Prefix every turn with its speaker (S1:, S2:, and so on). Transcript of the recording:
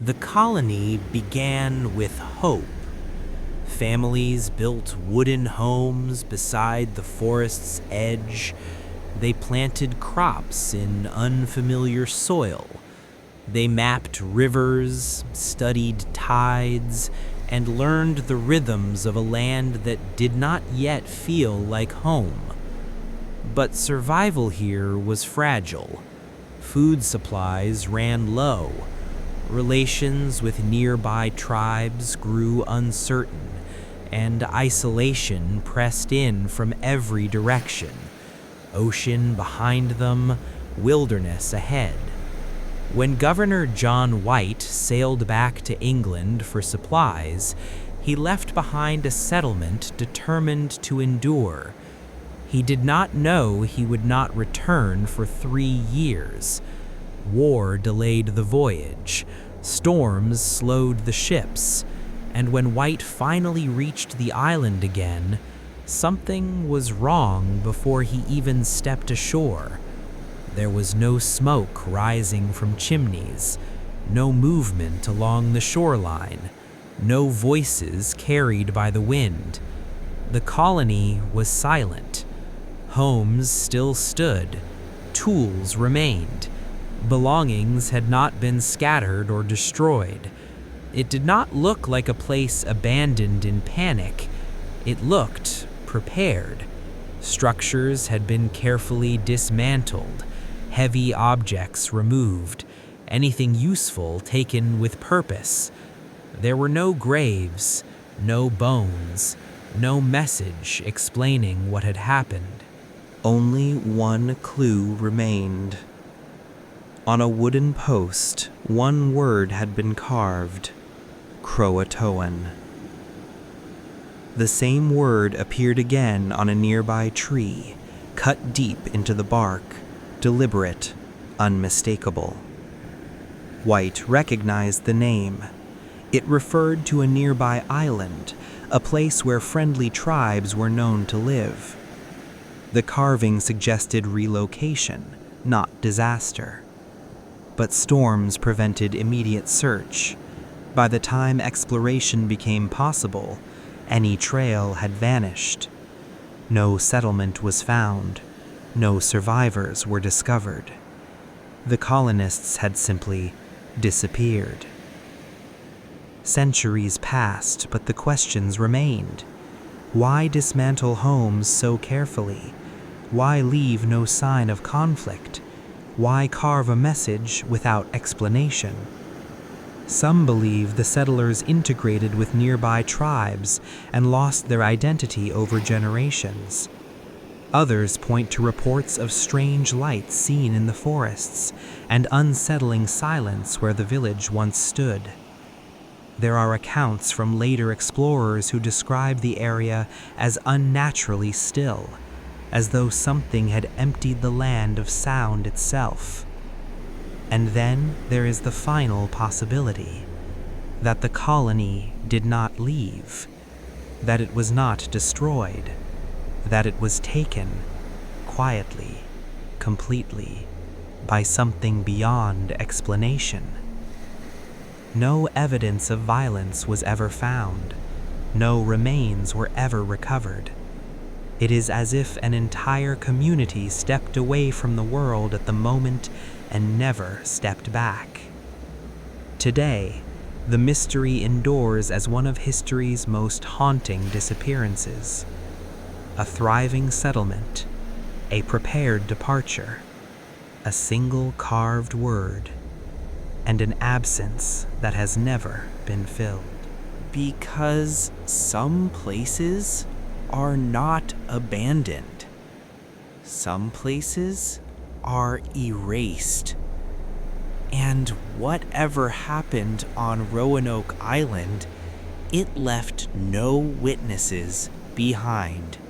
S1: The colony began with hope. Families built wooden homes beside the forest's edge. They planted crops in unfamiliar soil. They mapped rivers, studied tides, and learned the rhythms of a land that did not yet feel like home. But survival here was fragile. Food supplies ran low. Relations with nearby tribes grew uncertain, and isolation pressed in from every direction. Ocean behind them, wilderness ahead. When Governor John White sailed back to England for supplies, he left behind a settlement determined to endure. He did not know he would not return for 3 years. War delayed the voyage, storms slowed the ships, and when White finally reached the island again, something was wrong before he even stepped ashore. There was no smoke rising from chimneys, no movement along the shoreline, no voices carried by the wind. The colony was silent. Homes still stood. Tools remained. Belongings had not been scattered or destroyed. It did not look like a place abandoned in panic. It looked prepared. Structures had been carefully dismantled, heavy objects removed, anything useful taken with purpose. There were no graves, no bones, no message explaining what had happened. Only one clue remained. On a wooden post, one word had been carved: Croatoan. The same word appeared again on a nearby tree, cut deep into the bark, deliberate, unmistakable. White recognized the name. It referred to a nearby island, a place where friendly tribes were known to live. The carving suggested relocation, not disaster. But storms prevented immediate search. By the time exploration became possible, any trail had vanished. No settlement was found. No survivors were discovered. The colonists had simply disappeared. Centuries passed, but the questions remained. Why dismantle homes so carefully? Why leave no sign of conflict? Why carve a message without explanation? Some believe the settlers integrated with nearby tribes and lost their identity over generations. Others point to reports of strange lights seen in the forests and unsettling silence where the village once stood. There are accounts from later explorers who describe the area as unnaturally still, as though something had emptied the land of sound itself. And then there is the final possibility, that the colony did not leave, that it was not destroyed, that it was taken, quietly, completely, by something beyond explanation. No evidence of violence was ever found. No remains were ever recovered. It is as if an entire community stepped away from the world at the moment and never stepped back. Today, the mystery endures as one of history's most haunting disappearances. A thriving settlement, a prepared departure, a single carved word, and an absence that has never been filled. Because some places are not abandoned. Some places are erased. And whatever happened on Roanoke Island, it left no witnesses behind.